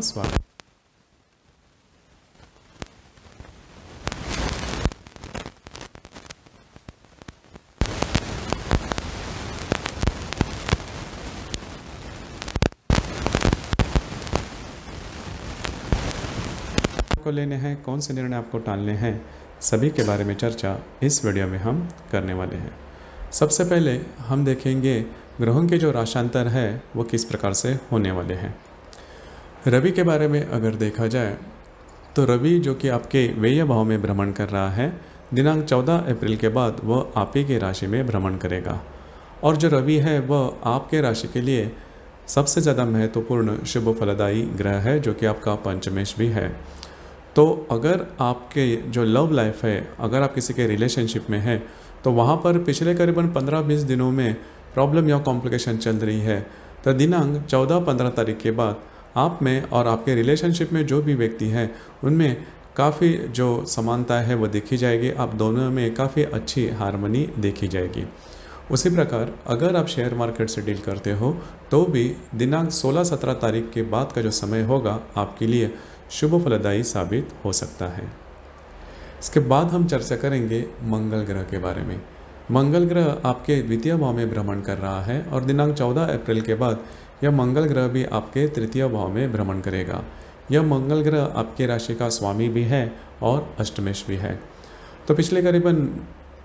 स्वागत। को लेने हैं, कौन से निर्णय आपको टालने हैं, सभी के बारे में चर्चा इस वीडियो में हम करने वाले हैं। सबसे पहले हम देखेंगे ग्रहों के जो राशांतर है वो किस प्रकार से होने वाले हैं। रवि के बारे में अगर देखा जाए तो रवि जो कि आपके व्यय भाव में भ्रमण कर रहा है, दिनांक 14 अप्रैल के बाद वह आप ही की राशि में भ्रमण करेगा। और जो रवि है वह आपके राशि के लिए सबसे ज़्यादा महत्वपूर्ण शुभ फलदायी ग्रह है, जो कि आपका पंचमेश भी है। तो अगर आपके जो लव लाइफ है, अगर आप किसी के रिलेशनशिप में हैं, तो वहाँ पर पिछले करीबन 15-20 दिनों में प्रॉब्लम या कॉम्प्लिकेशन चल रही है। तो दिनांक 14-15 तारीख के बाद आप में और आपके रिलेशनशिप में जो भी व्यक्ति हैं उनमें काफ़ी जो समानता है वो देखी जाएगी। आप दोनों में काफ़ी अच्छी हार्मनी देखी जाएगी। उसी प्रकार अगर आप शेयर मार्केट से डील करते हो तो भी दिनांक 16-17 तारीख के बाद का जो समय होगा आपके लिए शुभ फलदायी साबित हो सकता है। इसके बाद हम चर्चा करेंगे मंगल ग्रह के बारे में। मंगल ग्रह आपके द्वितीय भाव में भ्रमण कर रहा है और दिनांक 14 अप्रैल के बाद यह मंगल ग्रह भी आपके तृतीय भाव में भ्रमण करेगा। यह मंगल ग्रह आपके राशि का स्वामी भी है और अष्टमेश भी है। तो पिछले करीबन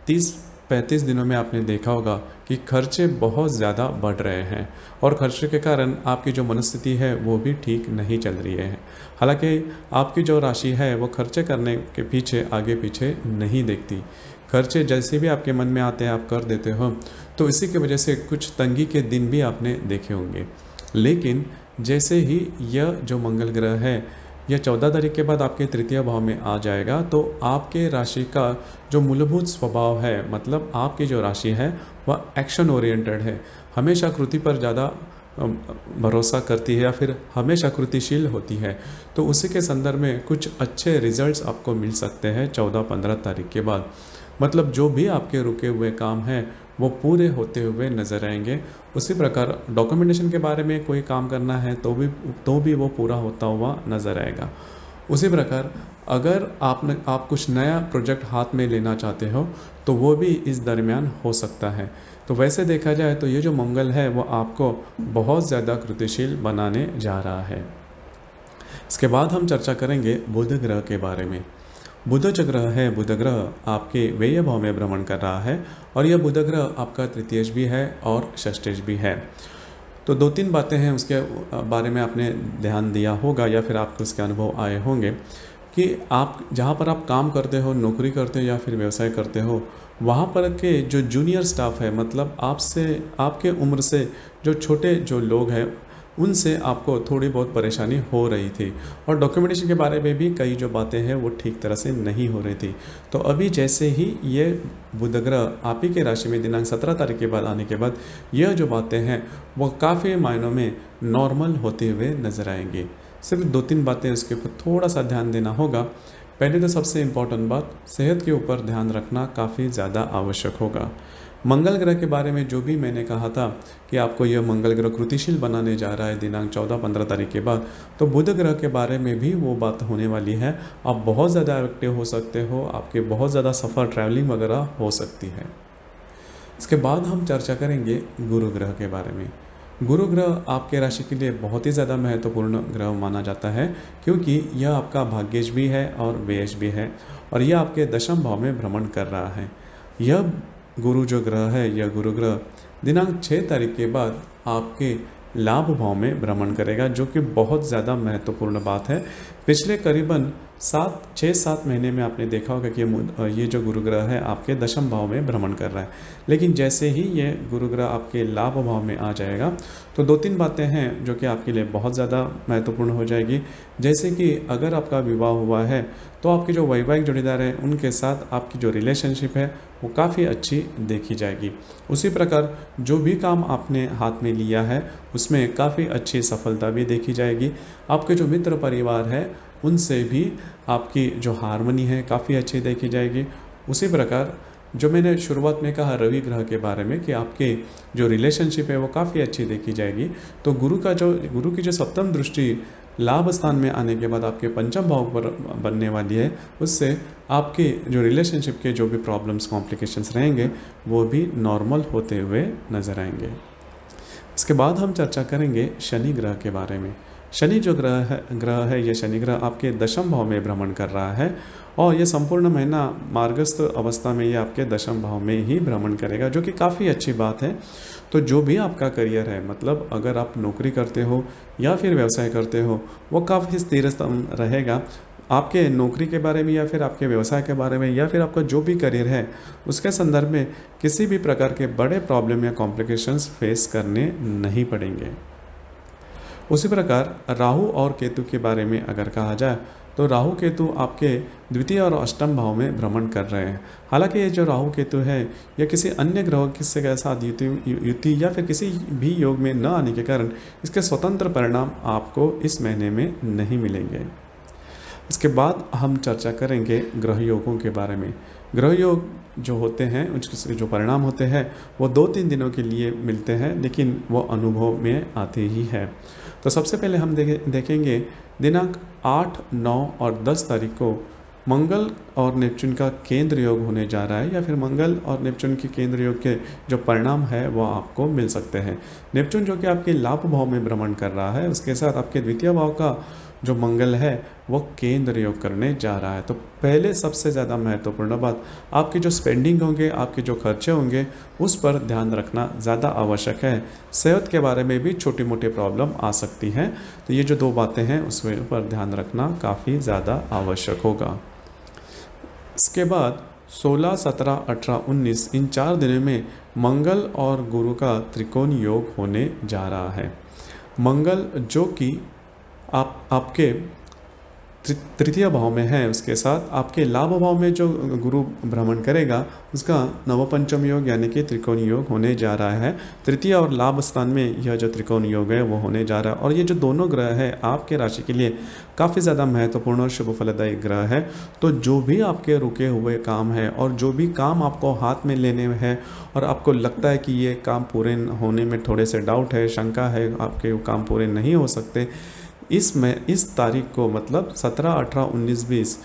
30-35 दिनों में आपने देखा होगा कि खर्चे बहुत ज़्यादा बढ़ रहे हैं और खर्चे के कारण आपकी जो मनस्थिति है वो भी ठीक नहीं चल रही है। हालांकि आपकी जो राशि है वो खर्चे करने के पीछे आगे पीछे नहीं देखती। खर्चे जैसे भी आपके मन में आते हैं आप कर देते हो, तो इसी की वजह से कुछ तंगी के दिन भी आपने देखे होंगे। लेकिन जैसे ही यह जो मंगल ग्रह है यह 14 तारीख के बाद आपके तृतीय भाव में आ जाएगा, तो आपके राशि का जो मूलभूत स्वभाव है, मतलब आपकी जो राशि है वह एक्शन ओरिएंटेड है, हमेशा कृति पर ज़्यादा भरोसा करती है या फिर हमेशा कृतिशील होती है। तो उसी के संदर्भ में कुछ अच्छे रिजल्ट्स आपको मिल सकते हैं 14-15 तारीख के बाद। मतलब जो भी आपके रुके हुए काम हैं वो पूरे होते हुए नज़र आएंगे। उसी प्रकार डॉक्यूमेंटेशन के बारे में कोई काम करना है तो भी वो पूरा होता हुआ नज़र आएगा। उसी प्रकार अगर आप कुछ नया प्रोजेक्ट हाथ में लेना चाहते हो तो वो भी इस दरमियान हो सकता है। तो वैसे देखा जाए तो ये जो मंगल है वो आपको बहुत ज़्यादा कृतिशील बनाने जा रहा है। इसके बाद हम चर्चा करेंगे बुध ग्रह के बारे में। बुध जो ग्रह है, बुध ग्रह आपके व्यय भाव में भ्रमण कर रहा है और यह बुध ग्रह आपका तृतीयेश भी है और षष्ठेश भी है। तो 2-3 बातें हैं उसके बारे में आपने ध्यान दिया होगा या फिर आपको उसके अनुभव आए होंगे कि आप जहाँ पर आप काम करते हो, नौकरी करते हो या फिर व्यवसाय करते हो, वहाँ पर के जो जूनियर स्टाफ है, मतलब आपसे आपके उम्र से जो छोटे जो लोग हैं उनसे आपको थोड़ी बहुत परेशानी हो रही थी और डॉक्यूमेंटेशन के बारे में भी कई जो बातें हैं वो ठीक तरह से नहीं हो रही थी। तो अभी जैसे ही ये बुध ग्रह आप ही के राशि में दिनांक 17 तारीख के बाद आने के बाद यह जो बातें हैं वो काफ़ी मायनों में नॉर्मल होते हुए नज़र आएंगी। सिर्फ 2-3 बातें उसके ऊपर थोड़ा सा ध्यान देना होगा। पहले तो सबसे इम्पोर्टेंट बात, सेहत के ऊपर ध्यान रखना काफ़ी ज़्यादा आवश्यक होगा। मंगल ग्रह के बारे में जो भी मैंने कहा था कि आपको यह मंगल ग्रह कृतिशील बनाने जा रहा है दिनांक 14-15 तारीख के बाद, तो बुध ग्रह के बारे में भी वो बात होने वाली है। आप बहुत ज़्यादा एक्टिव हो सकते हो, आपके बहुत ज़्यादा सफ़र ट्रैवलिंग वगैरह हो सकती है। इसके बाद हम चर्चा करेंगे गुरु ग्रह के बारे में। गुरु ग्रह आपके राशि के लिए बहुत ही ज़्यादा महत्वपूर्ण ग्रह माना जाता है, क्योंकि यह आपका भाग्येश भी है और व्ययेश भी है और यह आपके दशम भाव में भ्रमण कर रहा है। यह गुरु जो ग्रह है, यह गुरु ग्रह दिनांक 6 तारीख के बाद आपके लाभ भाव में भ्रमण करेगा, जो कि बहुत ज़्यादा महत्वपूर्ण बात है। पिछले करीबन 6-7 महीने में आपने देखा होगा कि ये जो गुरु ग्रह है आपके दशम भाव में भ्रमण कर रहा है, लेकिन जैसे ही ये गुरु ग्रह आपके लाभ भाव में आ जाएगा तो 2-3 बातें हैं जो कि आपके लिए बहुत ज़्यादा महत्वपूर्ण हो जाएगी। जैसे कि अगर आपका विवाह हुआ है तो आपके जो वैवाहिक जोड़ीदार हैं उनके साथ आपकी जो रिलेशनशिप है वो काफ़ी अच्छी देखी जाएगी। उसी प्रकार जो भी काम आपने हाथ में लिया है उसमें काफ़ी अच्छी सफलता भी देखी जाएगी। आपके जो मित्र परिवार है उनसे भी आपकी जो हार्मनी है काफ़ी अच्छी देखी जाएगी। उसी प्रकार जो मैंने शुरुआत में कहा रवि ग्रह के बारे में कि आपके जो रिलेशनशिप है वो काफ़ी अच्छी देखी जाएगी। तो गुरु की जो सप्तम दृष्टि लाभ स्थान में आने के बाद आपके पंचम भाव पर बनने वाली है, उससे आपके जो रिलेशनशिप के जो भी प्रॉब्लम्स कॉम्प्लिकेशंस रहेंगे वो भी नॉर्मल होते हुए नज़र आएंगे। इसके बाद हम चर्चा करेंगे शनि ग्रह के बारे में। शनि जो ग्रह है ये शनि ग्रह आपके दशम भाव में भ्रमण कर रहा है और ये संपूर्ण महीना मार्गस्थ अवस्था में ये आपके दशम भाव में ही भ्रमण करेगा, जो कि काफ़ी अच्छी बात है। तो जो भी आपका करियर है, मतलब अगर आप नौकरी करते हो या फिर व्यवसाय करते हो, वो काफ़ी स्थिर रहेगा। आपके नौकरी के बारे में या फिर आपके व्यवसाय के बारे में या फिर आपका जो भी करियर है उसके संदर्भ में किसी भी प्रकार के बड़े प्रॉब्लम या कॉम्प्लिकेशंस फेस करने नहीं पड़ेंगे। उसी प्रकार राहु और केतु के बारे में अगर कहा जाए तो राहु केतु आपके द्वितीय और अष्टम भाव में भ्रमण कर रहे हैं। हालांकि ये जो राहु केतु है या किसी अन्य ग्रह के साथ युति या फिर किसी भी योग में न आने के कारण इसके स्वतंत्र परिणाम आपको इस महीने में नहीं मिलेंगे। इसके बाद हम चर्चा करेंगे ग्रह योगों के बारे में। ग्रह योग जो होते हैं उसके जो परिणाम होते हैं वो 2-3 दिनों के लिए मिलते हैं, लेकिन वो अनुभव में आते ही है। तो सबसे पहले हम देखेंगे दिनांक 8, 9 और 10 तारीख को मंगल और नेपच्यून का केंद्र योग होने जा रहा है, या फिर मंगल और नेपच्यून के केंद्र योग के जो परिणाम है वो आपको मिल सकते हैं। नेपच्यून जो कि आपके लाभ भाव में भ्रमण कर रहा है, उसके साथ आपके द्वितीय भाव का जो मंगल है वो केंद्र योग करने जा रहा है। तो पहले सबसे ज़्यादा महत्वपूर्ण बात, आपकी जो स्पेंडिंग होंगे, आपके जो खर्चे होंगे उस पर ध्यान रखना ज़्यादा आवश्यक है। सेहत के बारे में भी छोटी मोटी प्रॉब्लम आ सकती हैं, तो ये जो 2 बातें हैं उसमें पर ध्यान रखना काफ़ी ज़्यादा आवश्यक होगा। इसके बाद 16, 17, 18, 19 इन 4 दिनों में मंगल और गुरु का त्रिकोण योग होने जा रहा है। मंगल जो कि आपके तृतीय भाव में है, उसके साथ आपके लाभ भाव में जो गुरु भ्रमण करेगा उसका नवपंचम योग यानी कि त्रिकोण योग होने जा रहा है। तृतीय और लाभ स्थान में यह जो त्रिकोण योग है वो होने जा रहा है, और ये जो दोनों ग्रह है आपके राशि के लिए काफ़ी ज़्यादा महत्वपूर्ण और शुभ फलदायी ग्रह है। तो जो भी आपके रुके हुए काम है और जो भी काम आपको हाथ में लेने में है और आपको लगता है कि ये काम पूरे होने में थोड़े से डाउट है, शंका है, आपके काम पूरे नहीं हो सकते, इस तारीख को मतलब 17, 18, 19, 20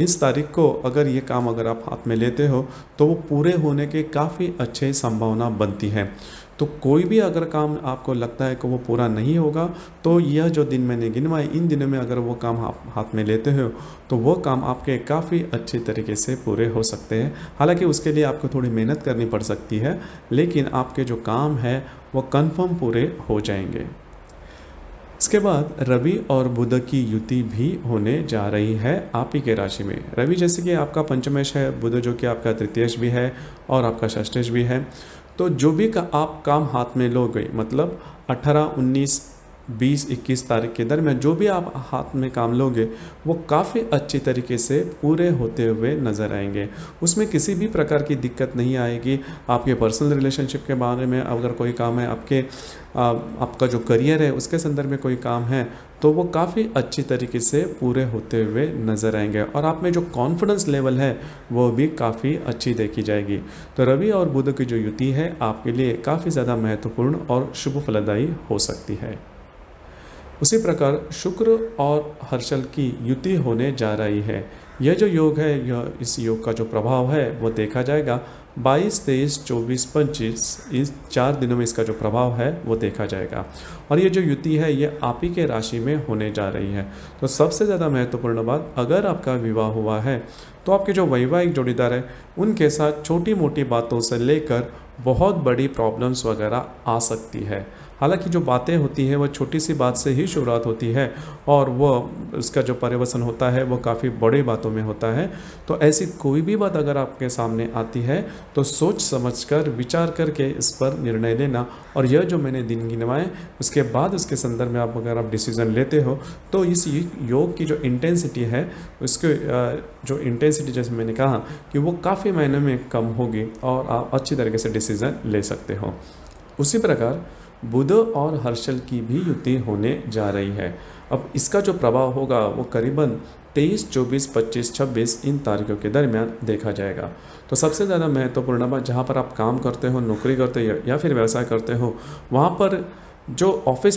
इस तारीख को अगर ये काम अगर आप हाथ में लेते हो तो वो पूरे होने के काफ़ी अच्छे संभावना बनती है। तो कोई भी अगर काम आपको लगता है कि वो पूरा नहीं होगा, तो यह जो दिन मैंने गिनवाए इन दिनों में अगर वो काम आप हाथ में लेते हो तो वो काम आपके काफ़ी अच्छी तरीके से पूरे हो सकते हैं। हालांकि उसके लिए आपको थोड़ी मेहनत करनी पड़ सकती है, लेकिन आपके जो काम है वो कन्फर्म पूरे हो जाएंगे। इसके बाद रवि और बुध की युति भी होने जा रही है आप ही के राशि में। रवि जैसे कि आपका पंचमेश है, बुध जो कि आपका तृतीयेश भी है और आपका षष्ठेश भी है। तो जो भी आप काम हाथ में लोगे, मतलब 18, 19, 20, 21 तारीख के दरमियान जो भी आप हाथ में काम लोगे वो काफ़ी अच्छी तरीके से पूरे होते हुए नज़र आएंगे। उसमें किसी भी प्रकार की दिक्कत नहीं आएगी। आपके पर्सनल रिलेशनशिप के बारे में अगर कोई काम है, आपका जो करियर है उसके संदर्भ में कोई काम है, तो वो काफ़ी अच्छी तरीके से पूरे होते हुए नज़र आएंगे और आप में जो कॉन्फिडेंस लेवल है वो भी काफ़ी अच्छी देखी जाएगी। तो रवि और बुध की जो युति है आपके लिए काफ़ी ज़्यादा महत्वपूर्ण और शुभ फलदायी हो सकती है। उसी प्रकार शुक्र और हर्षल की युति होने जा रही है। यह जो योग है, इस योग का जो प्रभाव है वो देखा जाएगा 22, 23, 24, 25 इस 4 दिनों में इसका जो प्रभाव है वो देखा जाएगा। और ये जो युति है ये आप ही के राशि में होने जा रही है। तो सबसे ज़्यादा महत्वपूर्ण बात, अगर आपका विवाह हुआ है तो आपके जो वैवाहिक जोड़ीदार है उनके साथ छोटी मोटी बातों से लेकर बहुत बड़ी प्रॉब्लम्स वगैरह आ सकती है। हालांकि जो बातें होती हैं वो छोटी सी बात से ही शुरुआत होती है और वो उसका जो परिवर्तन होता है वो काफ़ी बड़ी बातों में होता है। तो ऐसी कोई भी बात अगर आपके सामने आती है तो सोच समझकर विचार करके इस पर निर्णय लेना। और यह जो मैंने दिन गिनवाए उसके बाद उसके संदर्भ में अगर आप डिसीज़न लेते हो तो इस योग की जो इंटेंसिटी है उसके जो इंटेंसिटी जैसे मैंने कहा कि वो काफ़ी महीनों में कम होगी और आप अच्छी तरीके से डिसीज़न ले सकते हो। उसी प्रकार बुध और हर्षल की भी युति होने जा रही है। अब इसका जो प्रभाव होगा वो करीबन 23, 24, 25, 26 इन तारीखों के दरमियान देखा जाएगा। तो सबसे ज़्यादा महत्वपूर्ण बात, जहाँ पर आप काम करते हो, नौकरी करते हो या फिर व्यवसाय करते हो, वहाँ पर जो ऑफिस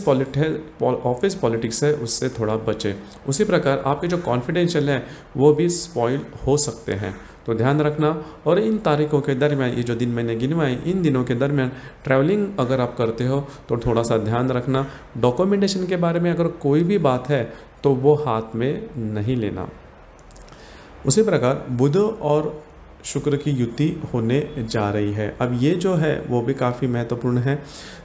पॉलिटिक्स है उससे थोड़ा बचे। उसी प्रकार आपके जो कॉन्फिडेंशियल है वो भी स्पॉइल हो सकते हैं, तो ध्यान रखना। और इन तारीखों के दरमियान, ये जो दिन मैंने गिनवाए, इन दिनों के दरमियान ट्रैवलिंग अगर आप करते हो तो थोड़ा सा ध्यान रखना। डॉक्यूमेंटेशन के बारे में अगर कोई भी बात है तो वो हाथ में नहीं लेना। उसी प्रकार बुध और शुक्र की युति होने जा रही है। अब ये जो है वो भी काफ़ी महत्वपूर्ण है।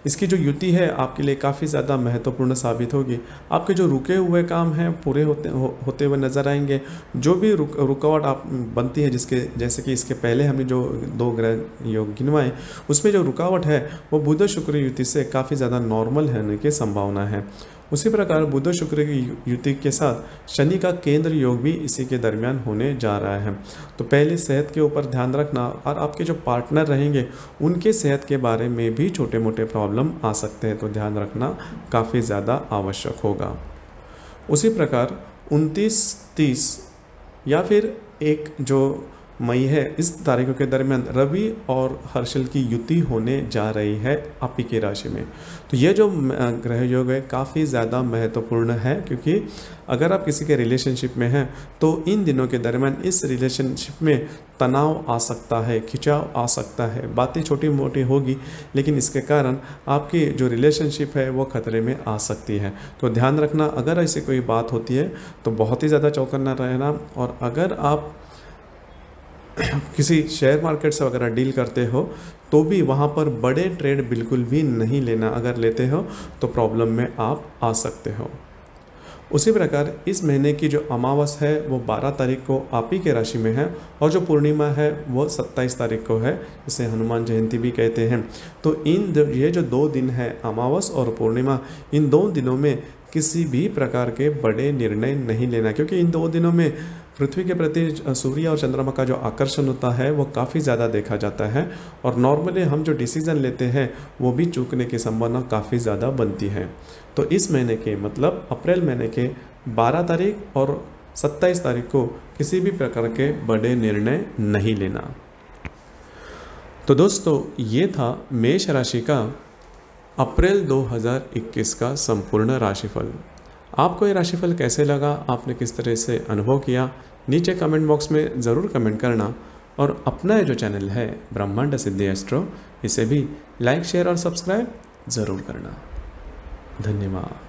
इसकी जो युति है आपके लिए काफ़ी ज़्यादा महत्वपूर्ण साबित होगी। आपके जो रुके हुए काम हैं पूरे होते हुए नज़र आएंगे। जो भी रुकावट आप बनती है, जैसे कि इसके पहले हमने जो 2 ग्रह योग गिनवाए, उसमें जो रुकावट है वो बुध शुक्र युति से काफ़ी ज़्यादा नॉर्मल होने की संभावना है। उसी प्रकार बुध शुक्र की युति के साथ शनि का केंद्र योग भी इसी के दरमियान होने जा रहा है। तो पहले सेहत के ऊपर ध्यान रखना, और आपके जो पार्टनर रहेंगे उनके सेहत के बारे में भी छोटे मोटे प्रॉब्लम आ सकते हैं, तो ध्यान रखना काफ़ी ज़्यादा आवश्यक होगा। उसी प्रकार 29, 30 या फिर 1 जो मई है, इस तारीखों के दरमियान रवि और हर्षल की युति होने जा रही है आपकी की राशि में। तो ये जो ग्रह योग है काफ़ी ज़्यादा महत्वपूर्ण है, क्योंकि अगर आप किसी के रिलेशनशिप में हैं तो इन दिनों के दरमियान इस रिलेशनशिप में तनाव आ सकता है, खिंचाव आ सकता है, बातें छोटी मोटी होगी, लेकिन इसके कारण आपकी जो रिलेशनशिप है वो खतरे में आ सकती है। तो ध्यान रखना, अगर ऐसी कोई बात होती है तो बहुत ही ज़्यादा चौकन्ना रहना। और अगर आप किसी शेयर मार्केट से वगैरह डील करते हो तो भी वहाँ पर बड़े ट्रेड बिल्कुल भी नहीं लेना, अगर लेते हो तो प्रॉब्लम में आप आ सकते हो। उसी प्रकार इस महीने की जो अमावस है वो 12 तारीख को आप ही के राशि में है, और जो पूर्णिमा है वो 27 तारीख को है, इसे हनुमान जयंती भी कहते हैं। तो ये जो 2 दिन है, अमावस और पूर्णिमा, इन 2 दिनों में किसी भी प्रकार के बड़े निर्णय नहीं लेना, क्योंकि इन 2 दिनों में पृथ्वी के प्रति सूर्य और चंद्रमा का जो आकर्षण होता है वो काफ़ी ज़्यादा देखा जाता है, और नॉर्मली हम जो डिसीज़न लेते हैं वो भी चूकने की संभावना काफ़ी ज़्यादा बनती है। तो इस महीने के मतलब अप्रैल महीने के 12 तारीख और 27 तारीख को किसी भी प्रकार के बड़े निर्णय नहीं लेना। तो दोस्तों, ये था मेष राशि का अप्रैल 2021 का संपूर्ण राशिफल। आपको ये राशिफल कैसे लगा, आपने किस तरह से अनुभव किया, नीचे कमेंट बॉक्स में ज़रूर कमेंट करना। और अपना जो चैनल है ब्रह्मांड सिद्धि एस्ट्रो, इसे भी लाइक, शेयर और सब्सक्राइब ज़रूर करना। धन्यवाद।